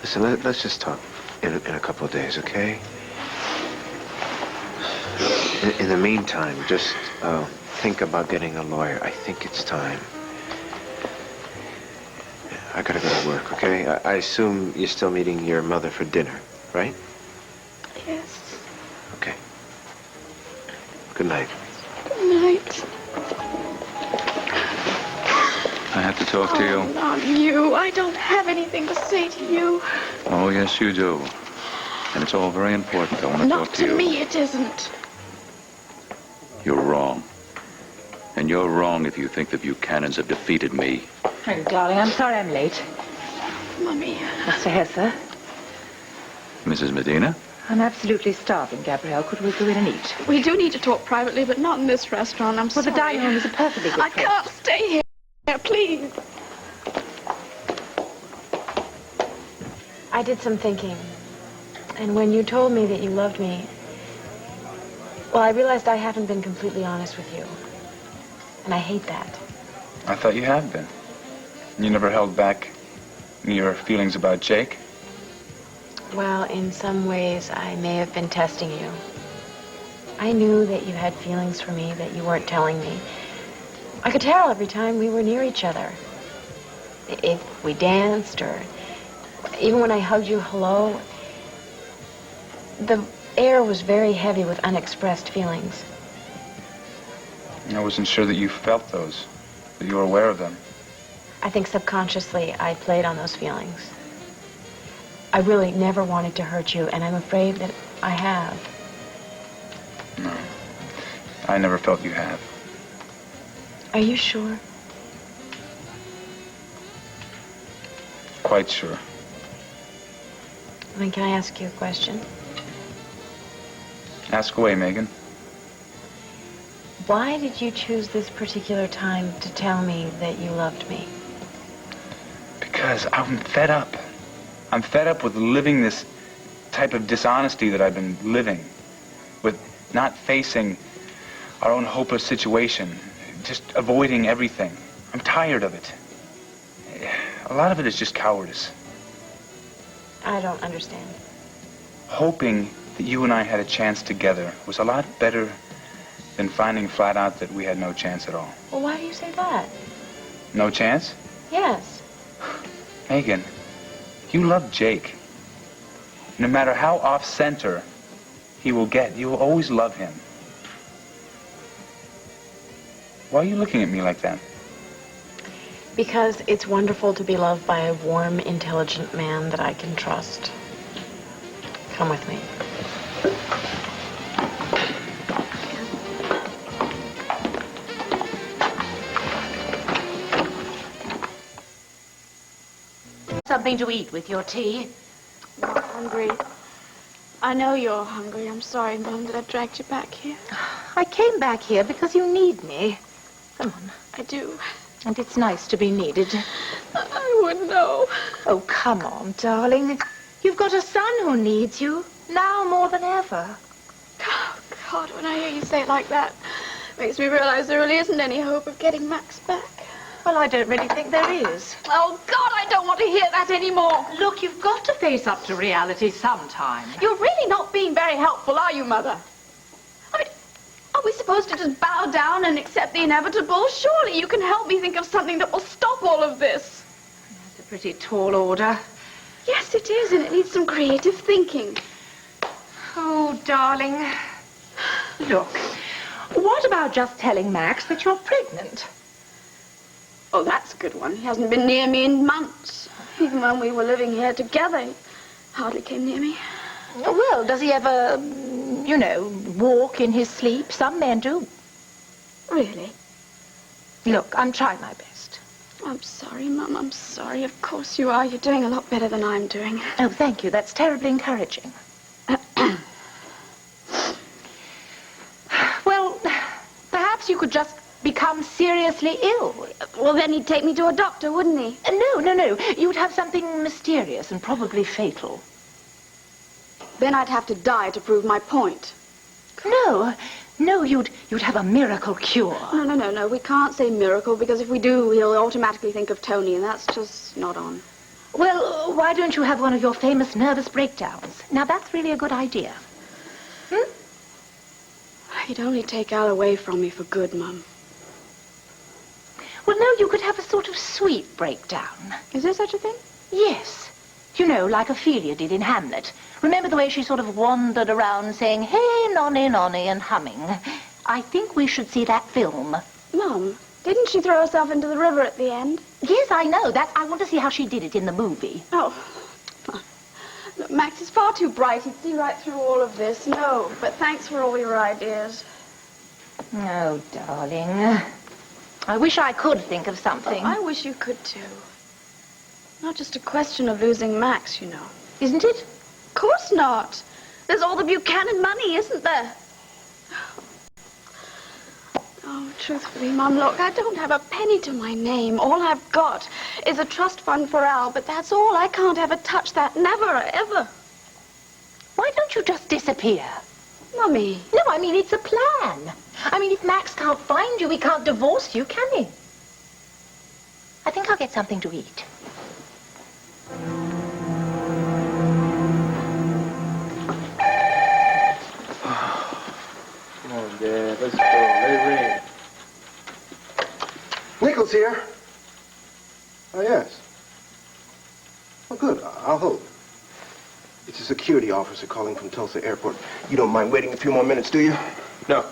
Listen, let's just talk in a couple of days, okay? In the meantime, just think about getting a lawyer. I think it's time. I gotta go to work, okay? I assume you're still meeting your mother for dinner, right? Yes. Okay. Good night. Good night. I have to talk to you. Oh, not you. I don't have anything to say to you. Oh, yes, you do. And it's all very important. I want to talk to you. Not to me, it isn't. You're wrong. And you're wrong if you think the Buchanans have defeated me. Oh, darling, I'm sorry I'm late. Mummy. Mr. Hesse? Mrs. Medina? I'm absolutely starving, Gabrielle. Could we go in and eat? We do need to talk privately, but not in this restaurant. I'm sorry. Well, the dining room is a perfectly good I place. can't stay here. Please. I did some thinking. And when you told me that you loved me, well, I realized I haven't been completely honest with you. And I hate that. I thought you had been. You never held back your feelings about Jake? Well, in some ways, I may have been testing you. I knew that you had feelings for me that you weren't telling me. I could tell every time we were near each other. If we danced, or even when I hugged you hello, the air was very heavy with unexpressed feelings. I wasn't sure that you felt those, that you were aware of them. I think subconsciously I played on those feelings. I really never wanted to hurt you, and I'm afraid that I have. No, I never felt you have. Are you sure? Quite sure. Then can I ask you a question? Ask away, Megan. Why did you choose this particular time to tell me that you loved me? Because I'm fed up. I'm fed up with living this type of dishonesty that I've been living. With not facing our own hopeless situation. Just avoiding everything. I'm tired of it. A lot of it is just cowardice. I don't understand. Hoping that you and I had a chance together was a lot better than finding flat out that we had no chance at all. Well, why do you say that? No chance? Yes. Megan, you love Jake. No matter how off-center he will get, you will always love him. Why are you looking at me like that? Because it's wonderful to be loved by a warm, intelligent man that I can trust. Come with me. Something to eat with your tea? I'm not hungry. I know you're hungry. I'm sorry, Mum, that I dragged you back here. I came back here because you need me. Come on. I do. And it's nice to be needed. I wouldn't know. Oh, come on, darling. You've got a son who needs you, now more than ever. Oh, God, when I hear you say it like that, it makes me realize there really isn't any hope of getting Max back. Well, I don't really think there is. Oh, God, I don't want to hear that anymore. Look, you've got to face up to reality sometime. You're really not being very helpful, are you, Mother? I mean, are we supposed to just bow down and accept the inevitable? Surely you can help me think of something that will stop all of this. That's a pretty tall order. Yes, it is, and it needs some creative thinking. Oh, darling. Look, what about just telling Max that you're pregnant? Oh, that's a good one. He hasn't been near me in months. Even when we were living here together, he hardly came near me. Well, does he ever, you know, walk in his sleep? Some men do. Really? Look, I'm trying my best. I'm sorry, Mum. I'm sorry. Of course you are. You're doing a lot better than I'm doing. Oh, thank you. That's terribly encouraging. Well, perhaps you could just become seriously ill. Well, then he'd take me to a doctor, wouldn't he? No. You'd have something mysterious and probably fatal. Then I'd have to die to prove my point. No, you'd have a miracle cure. No. We can't say miracle, because if we do, he'll automatically think of Tony, and that's just not on. Well, why don't you have one of your famous nervous breakdowns? Now, that's really a good idea. You'd only take Al away from me for good, Mum. Well, no, you could have a sort of sweet breakdown. Is there such a thing? Yes. You know, like Ophelia did in Hamlet. Remember the way she sort of wandered around saying, hey, nonny, nonny, and humming? I think we should see that film. Mum, didn't she throw herself into the river at the end? Yes, I know. I want to see how she did it in the movie. Oh. Look, Max is far too bright. He'd see right through all of this. No, but thanks for all your ideas. Oh, darling. I wish I could think of something. I wish you could, too. Not just a question of losing Max, you know. Isn't it? Of course not. There's all the Buchanan money, isn't there? Oh, truthfully, Mum, look, I don't have a penny to my name. All I've got is a trust fund for Al, but that's all. I can't ever touch that. Never, ever. Why don't you just disappear? Mummy. No, I mean, it's a plan. I mean, if Max can't find you, he can't divorce you, can he? I think I'll get something to eat. Come on, Dad. Let's go. Let it rain. Nichols here. Oh, yes. Oh, good. I'll hold. It's a security officer calling from Tulsa Airport. You don't mind waiting a few more minutes, do you? No.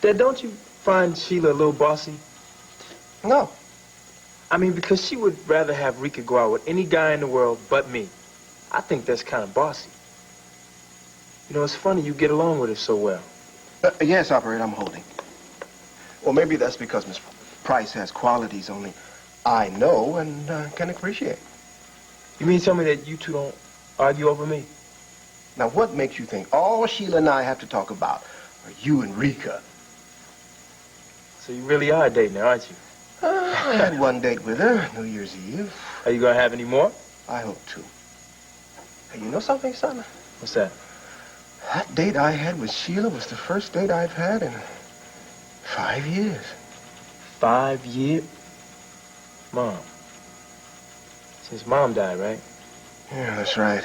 Dad, don't you find Sheila a little bossy? No. I mean, because she would rather have Rika go out with any guy in the world but me. I think that's kind of bossy. You know, it's funny you get along with her so well. Yes, operator, I'm holding. Well, maybe that's because Miss Price has qualities only I know and can appreciate. You mean tell me that you two don't argue over me? Now, what makes you think all Sheila and I have to talk about are you and Rika? So you really are dating her, aren't you? I had one date with her, New Year's Eve. Are you going to have any more? I hope to. Hey, you know something, son? What's that? That date I had with Sheila was the first date I've had in 5 years. 5 years? Mom. Since Mom died, right? Yeah, that's right.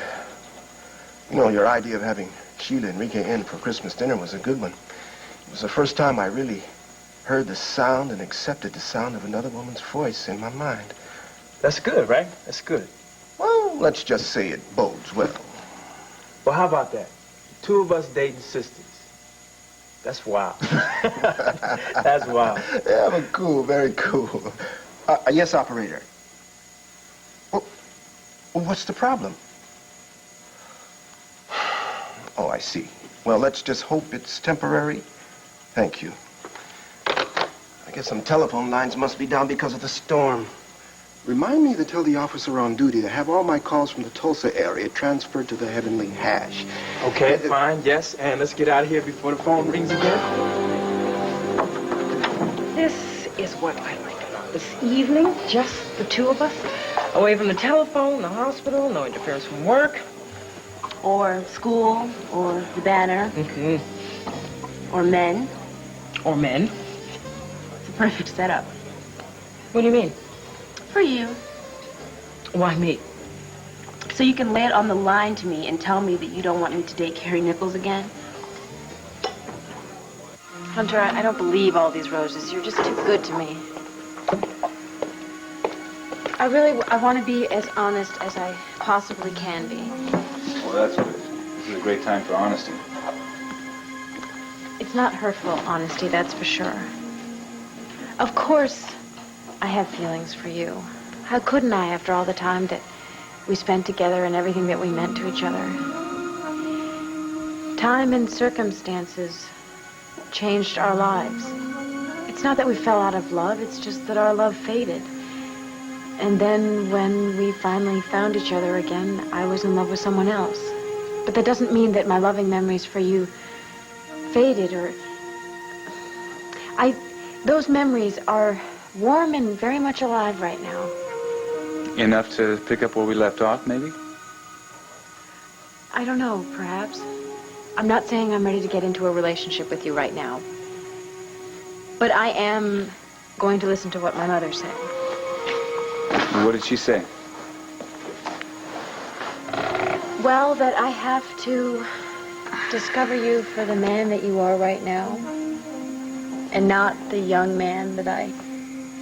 You know, your idea of having Sheila and Rika in for Christmas dinner was a good one. It was the first time I really heard the sound and accepted the sound of another woman's voice in my mind. That's good, right? That's good. Well, let's just say it bodes well. Well, how about that? Two of us dating sisters. That's wild. That's wild. Yeah, but cool, very cool. Yes, operator. Well, what's the problem? Oh, I see. Well, let's just hope it's temporary. Thank you. I guess some telephone lines must be down because of the storm. Remind me to tell the officer on duty to have all my calls from the Tulsa area transferred to the Heavenly Hash. Okay, fine, yes. And let's get out of here before the phone rings again. This is what I like about this evening. Just the two of us. Away from the telephone, the hospital, no interference from work. Or school, or the banner. Or men. Or men. It's a perfect setup. What do you mean? For you. Why me? So you can lay it on the line to me and tell me that you don't want me to date Carrie Nichols again? Hunter, I don't believe all these roses. You're just too good to me. I want to be as honest as I possibly can be. Well, that's good. This is a great time for honesty. It's not hurtful honesty, that's for sure. Of course, I have feelings for you. How couldn't I after all the time that we spent together and everything that we meant to each other? Time and circumstances changed our lives. It's not that we fell out of love, it's just that our love faded. And then when we finally found each other again, I was in love with someone else. But that doesn't mean that my loving memories for you faded or... Those memories are warm and very much alive right now. Enough to pick up where we left off, maybe? I don't know, perhaps. I'm not saying I'm ready to get into a relationship with you right now. But I am going to listen to what my mother said. What did she say? Well, that I have to discover you for the man that you are right now, and not the young man that I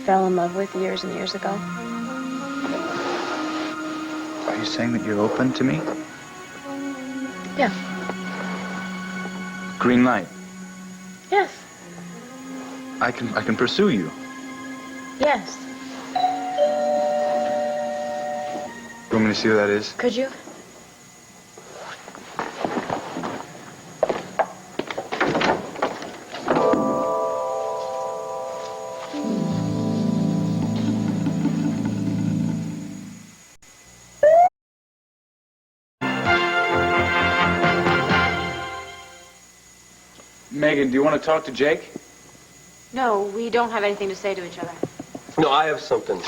fell in love with years and years ago. Are you saying that you're open to me? Yeah. Green light. Yes. I can pursue you. Yes. You want me to see who that is? Could you? Megan, do you want to talk to Jake? No, we don't have anything to say to each other. No, I have something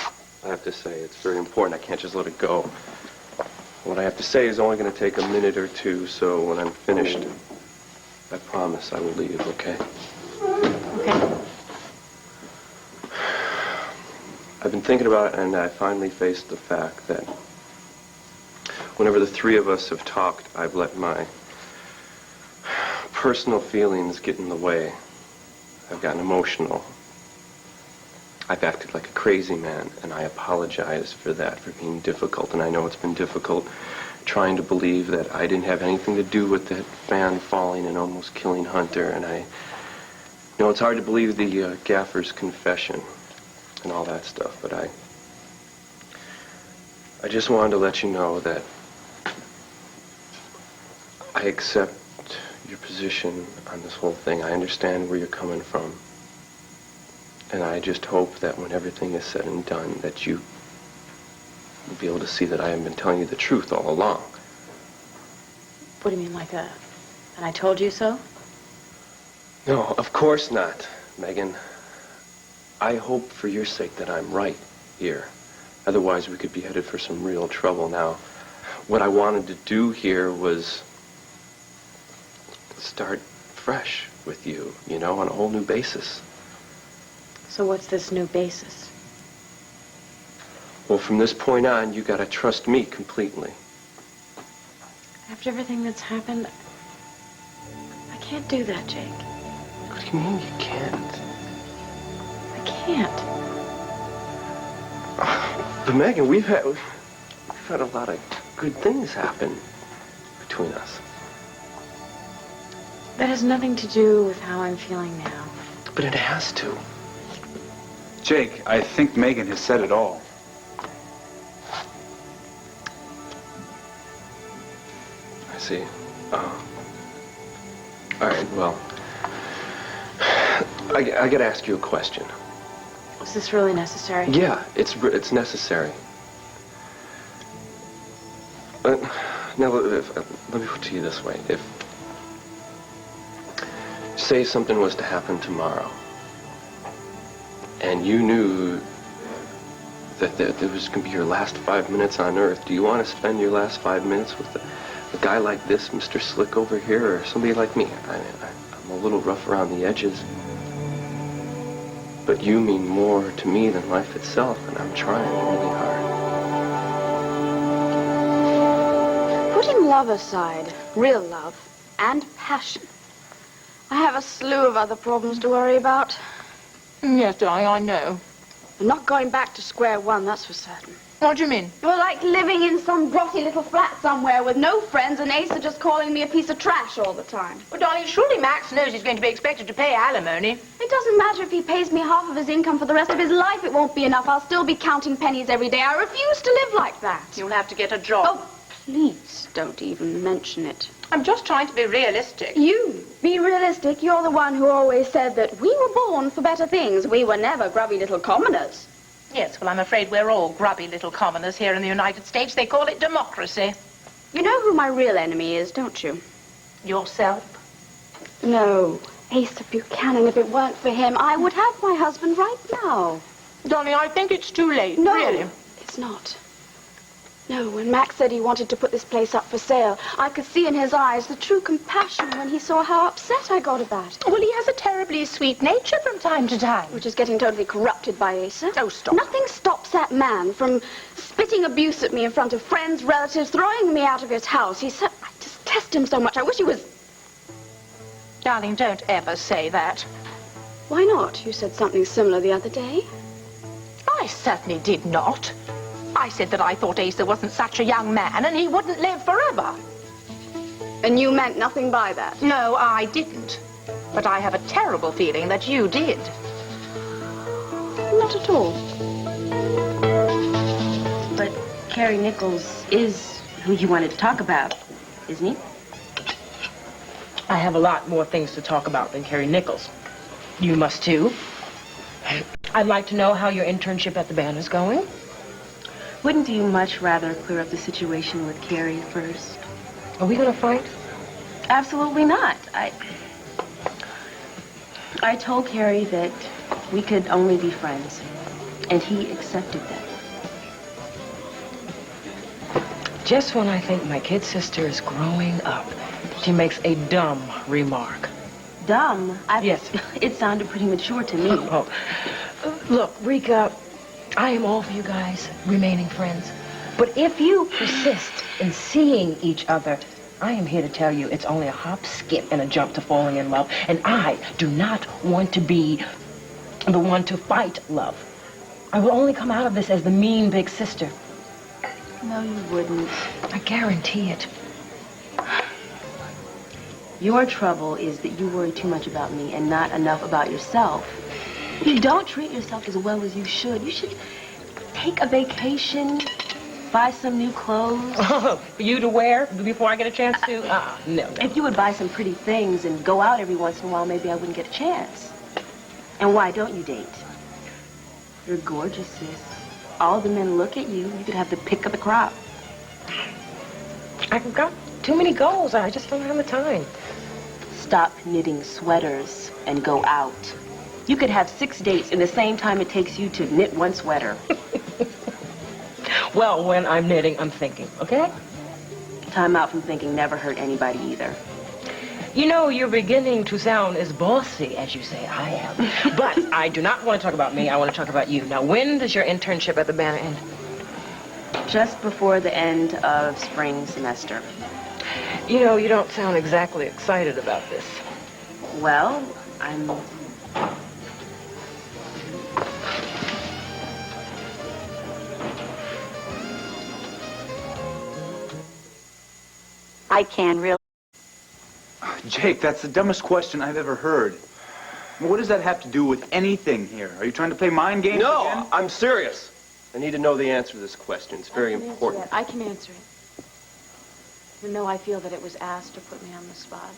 I have to say. It's very important. I can't just let it go. What I have to say is only going to take a minute or two, so when I'm finished, I promise I will leave, okay? Okay. I've been thinking about it, and I finally faced the fact that whenever the three of us have talked, I've let my personal feelings get in the way. I've gotten emotional. I've acted like a crazy man, and I apologize for that, for being difficult. And I know it's been difficult trying to believe that I didn't have anything to do with that fan falling and almost killing Hunter. And I know it's hard to believe the gaffer's confession and all that stuff, but I just wanted to let you know that I accept your position on this whole thing. I understand where you're coming from. And I just hope that when everything is said and done, that you will be able to see that I have been telling you the truth all along. What do you mean, like that? And I told you so? No, of course not, Megan. I hope for your sake that I'm right here. Otherwise, we could be headed for some real trouble. Now, what I wanted to do here was start fresh with you, you know, on a whole new basis. So what's this new basis? Well, from this point on, you gotta trust me completely. After everything that's happened, I can't do that, Jake. What do you mean you can't? I can't. But Megan, we've had a lot of good things happen between us. That has nothing to do with how I'm feeling now. But it has to. Jake, I think Megan has said it all. I see. All right, well, I gotta ask you a question. Is this really necessary? Yeah, it's necessary. Now, let me put it to you this way. If, say something was to happen tomorrow, and you knew that there was going to be your last 5 minutes on Earth, do you want to spend your last 5 minutes with a guy like this, Mr. Slick over here, or somebody like me? I'm a little rough around the edges, but you mean more to me than life itself, and I'm trying really hard. Putting love aside, real love, and passion, I have a slew of other problems to worry about. Yes, darling, I know. I'm not going back to square one, that's for certain. What do you mean? Well, like living in some grotty little flat somewhere with no friends and Asa just calling me a piece of trash all the time. Well, darling, surely Max knows he's going to be expected to pay alimony. It doesn't matter if he pays me half of his income for the rest of his life. It won't be enough. I'll still be counting pennies every day. I refuse to live like that. You'll have to get a job. Oh, please don't even mention it. I'm just trying to be realistic. You, be realistic. You're the one who always said that we were born for better things. We were never grubby little commoners. Yes, well, I'm afraid we're all grubby little commoners here in the United States. They call it democracy. You know who my real enemy is, don't you? Yourself? No, Asa Buchanan. If it weren't for him, I would have my husband right now. Darling, I think it's too late, No, really. it's not. No, when Max said he wanted to put this place up for sale, I could see in his eyes the true compassion when he saw how upset I got about it. Well, he has a terribly sweet nature from time to time. Which is getting totally corrupted by Asa. Oh, stop. Nothing stops that man from spitting abuse at me in front of friends, relatives, throwing me out of his house. I just test him so much. I wish he was... Darling, don't ever say that. Why not? You said something similar the other day. I certainly did not. I said that I thought Asa wasn't such a young man and he wouldn't live forever. And you meant nothing by that? No, I didn't. But I have a terrible feeling that you did. Not at all. But Carrie Nichols is who you wanted to talk about, isn't he? I have a lot more things to talk about than Carrie Nichols. You must too. I'd like to know how your internship at the band is going. Wouldn't you much rather clear up the situation with Carrie first? Are we gonna fight? Absolutely not. I told Carrie that we could only be friends, and he accepted that. Just when I think my kid sister is growing up, she makes a dumb remark. Dumb? Yes. It sounded pretty mature to me. Oh. Look, Rika, I am all for you guys remaining friends. But if you persist in seeing each other, I am here to tell you it's only a hop, skip, and a jump to falling in love. And I do not want to be the one to fight love. I will only come out of this as the mean big sister. No, you wouldn't. I guarantee it. Your trouble is that you worry too much about me and not enough about yourself. You don't treat yourself as well as you should. You should take a vacation, buy some new clothes. For you to wear before I get a chance to? No. If you would buy some pretty things and go out every once in a while, maybe I wouldn't get a chance. And why don't you date? You're gorgeous, sis. All the men look at you. You could have the pick of the crop. I've got too many goals. I just don't have the time. Stop knitting sweaters and go out. You could have 6 dates in the same time it takes you to knit one sweater. Well, when I'm knitting, I'm thinking, okay? Time out from thinking never hurt anybody either. You know, you're beginning to sound as bossy as you say I am. But I do not want to talk about me. I want to talk about you. Now, when does your internship at the Banner end? Just before the end of spring semester. You know, you don't sound exactly excited about this. Well, I'm... I can really... Jake, that's the dumbest question I've ever heard. What does that have to do with anything here? Are you trying to play mind games again? No, I'm serious. I need to know the answer to this question. It's very important. I can answer it. You know, I feel that it was asked to put me on the spot.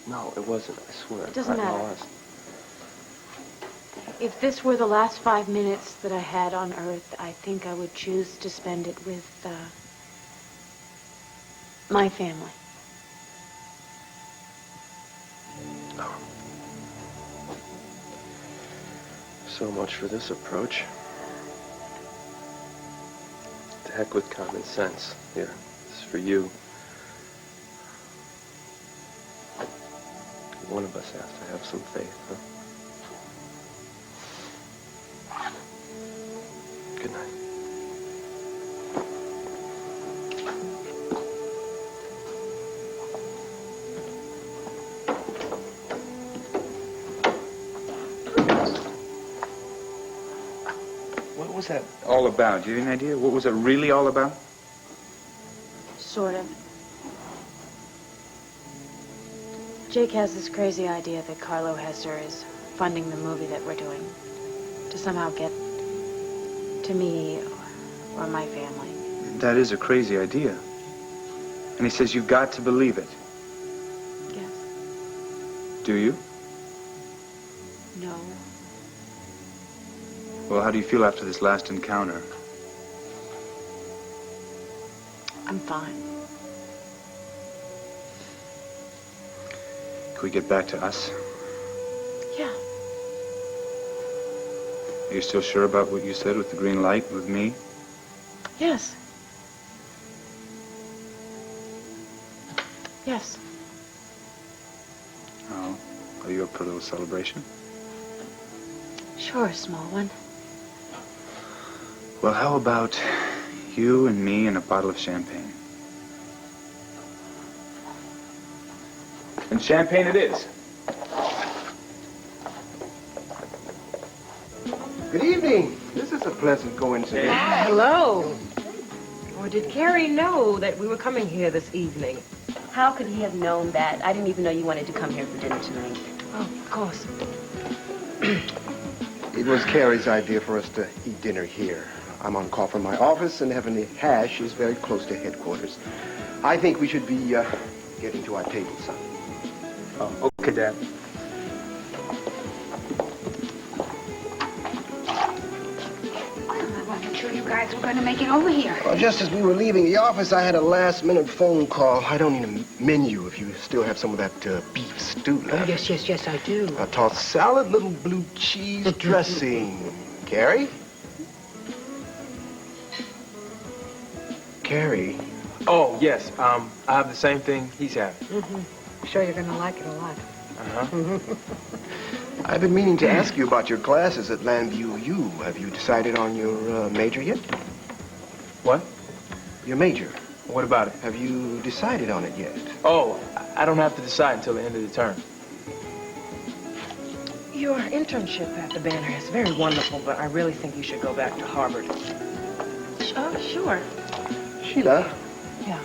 No, it wasn't, I swear. It doesn't I'm matter. lost. If this were the last 5 minutes that I had on Earth, I think I would choose to spend it with, my family. Oh. So much for this approach. To heck with common sense. Here, this is for you. One of us has to have some faith, huh? Good night. What was that all about? Do you have any idea? What was it really all about? Sort of. Jake has this crazy idea that Carlo Hesser is funding the movie that we're doing to somehow get to me or my family. That is a crazy idea. And he says you've got to believe it. Yes. Do you? No. Well, how do you feel after this last encounter? I'm fine. Can we get back to us? Yeah. Are you still sure about what you said with the green light with me? Yes. Yes. Oh, are you up for a little celebration? Sure, small one. Well, how about you and me and a bottle of champagne? And champagne it is. Good evening. This is a pleasant coincidence. Hello. Or did Carrie know that we were coming here this evening? How could he have known that? I didn't even know you wanted to come here for dinner tonight. Oh, of course. It was Carrie's idea for us to eat dinner here. I'm on call from my office, and Heavenly Hash is very close to headquarters. I think we should be getting to our table, son. Oh, okay, Dad. I wasn't sure you guys were going to make it over here. Well, just as we were leaving the office, I had a last-minute phone call. I don't need a menu if you still have some of that beef stew left. Oh, yes, I do. A tossed salad, little blue cheese dressing. Carrie? Carrie? Oh, yes. I have the same thing he's having. Mm-hmm. Sure you're gonna like it a lot. Uh-huh. I've been meaning to ask you about your classes at Lambview U. Have you decided on your major yet? What? Your major. What about it? Have you decided on it yet? Oh, I don't have to decide until the end of the term. Your internship at the Banner is very wonderful, but I really think you should go back to Harvard. Oh, sure. Sheila? Yeah.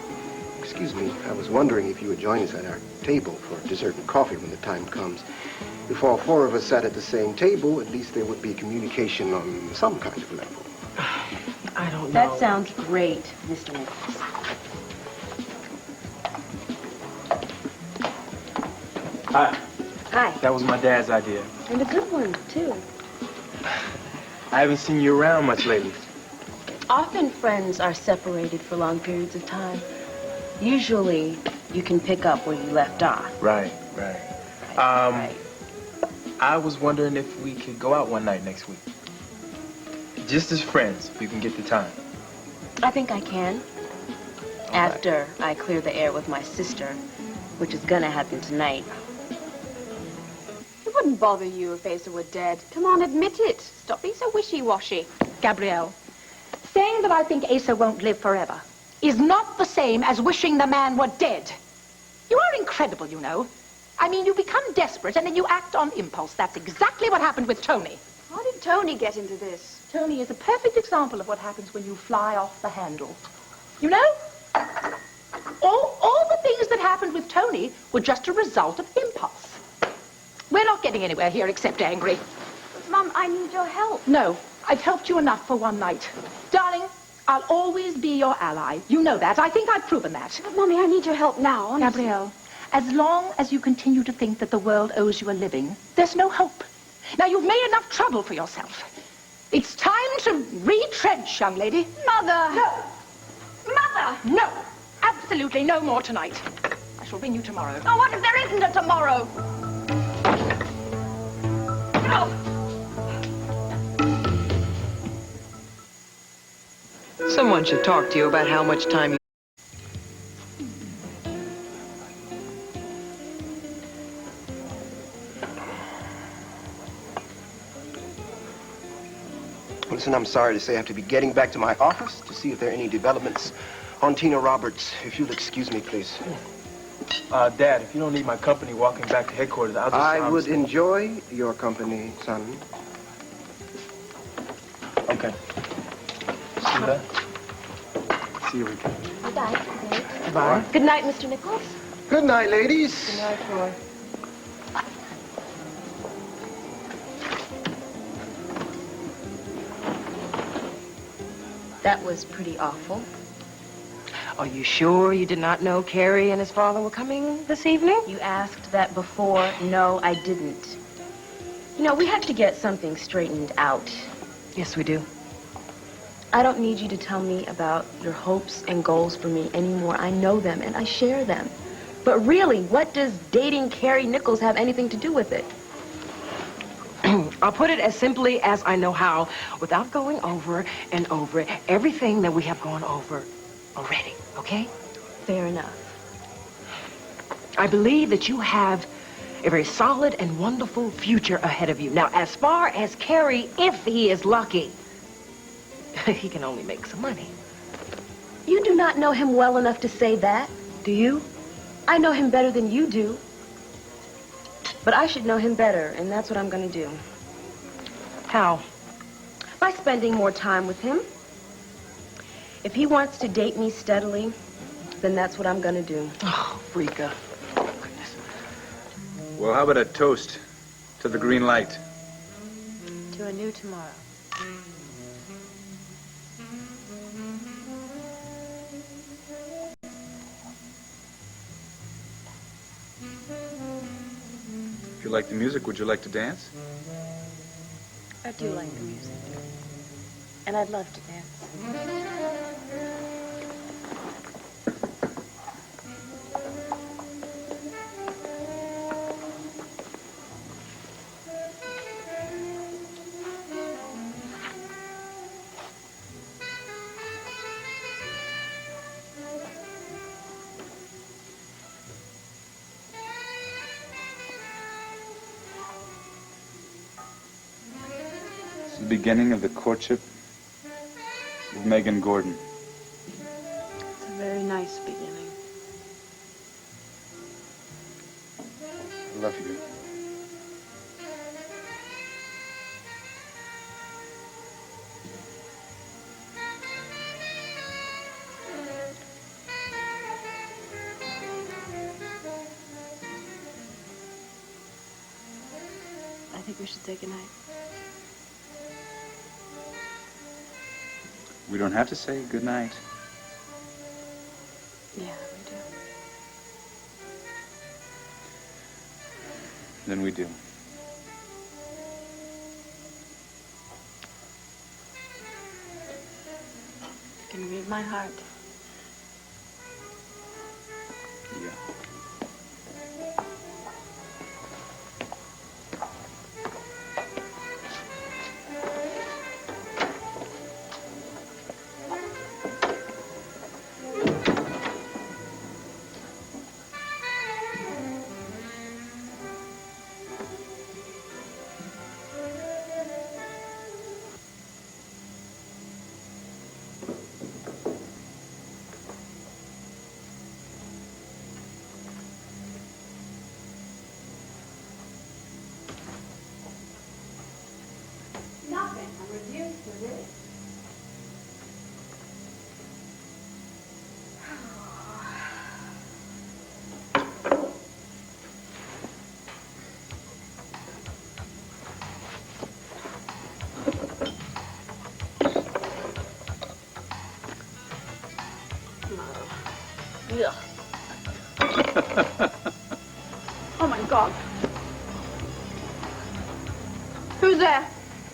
Excuse me. I was wondering if you would join us at our table for dessert and coffee when the time comes. If all four of us sat at the same table, at least there would be communication on some kind of level. I don't know. That sounds great, Mr. Nichols. Hi. Hi. That was my dad's idea. And a good one, too. I haven't seen you around much lately. Often friends are separated for long periods of time. Usually, you can pick up where you left off. Right. Right. I was wondering if we could go out one night next week. Just as friends, if you can get the time. I think I can. All After I clear the air with my sister, which is gonna happen tonight. It wouldn't bother you if Asa were dead. Come on, admit it. Stop being so wishy-washy. Gabrielle, saying that I think Asa won't live forever is not the same as wishing the man were dead. You are incredible, you know. I mean, you become desperate and then you act on impulse. That's exactly what happened with Tony. How did Tony get into this? Tony is a perfect example of what happens when you fly off the handle. You know, all the things that happened with Tony were just a result of impulse. We're not getting anywhere here except angry. Mum, I need your help. No, I've helped you enough for one night. Darling, I'll always be your ally. You know that. I think I've proven that. But, Mummy, I need your help now, honestly. Gabrielle, as long as you continue to think that the world owes you a living, there's no hope. Now, you've made enough trouble for yourself. It's time to retrench, young lady. Mother! No. Mother! No. Absolutely no more tonight. I shall ring you tomorrow. Oh, what if there isn't a tomorrow? No! Someone should talk to you about how much time you... Listen, I'm sorry to say I have to be getting back to my office to see if there are any developments on Tina Roberts. If you'll excuse me, please. Dad, if you don't need my company walking back to headquarters, I'll just... I would enjoy your company, son. Okay. Sheila. See you again. Bye-bye. Bye. Good night, Mr. Nichols. Good night, ladies. Good night, Troy. That was pretty awful. Are you sure you did not know Carrie and his father were coming this evening? You asked that before. No, I didn't. You know, we have to get something straightened out. Yes, we do. I don't need you to tell me about your hopes and goals for me anymore. I know them and I share them. But really, what does dating Carrie Nichols have anything to do with it? I'll put it as simply as I know how, without going over and over everything that we have gone over already, okay? Fair enough. I believe that you have a very solid and wonderful future ahead of you. Now, as far as Kerry, if he is lucky, he can only make some money. You do not know him well enough to say that. Do you? I know him better than you do. But I should know him better, and that's what I'm going to do. How? By spending more time with him. If he wants to date me steadily, then that's what I'm going to do. Oh, Rika. Well, how about a toast to the green light? To a new tomorrow. If you like the music, would you like to dance? I do like the music. And I'd love to dance. It's the beginning of the courtship of Megan Gordon. It's a very nice beginning. I love you. I think we should say goodnight. We don't have to say goodnight. Yeah, we do. Then we do. You can read my heart. Yeah. Nothing. I'm reduced to this. Oh my God. Who's there?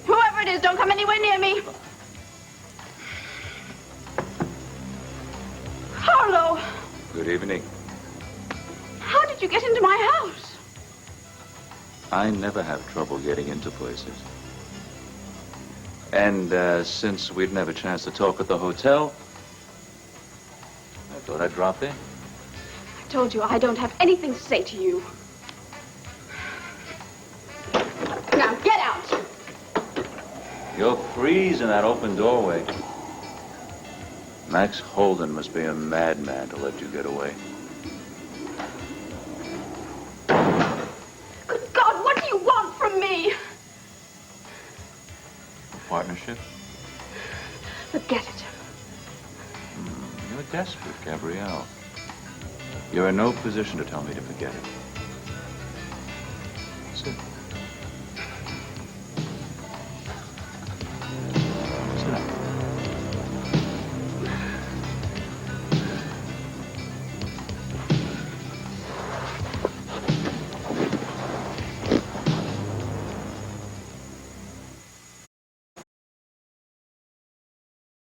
Whoever it is, don't come anywhere near me. Harlow, Good evening. how did you get into my house? I never have trouble getting into places. And since we'd never chance to talk at the hotel, I thought I'd drop in. I told you I don't have anything to say to you. Now, get out. You'll freeze in that open doorway. Max Holden must be a madman to let you get away. Good God, what do you want from me? Partnership? Forget it. You're desperate, Gabrielle. You're in no position to tell me to forget it. Sit.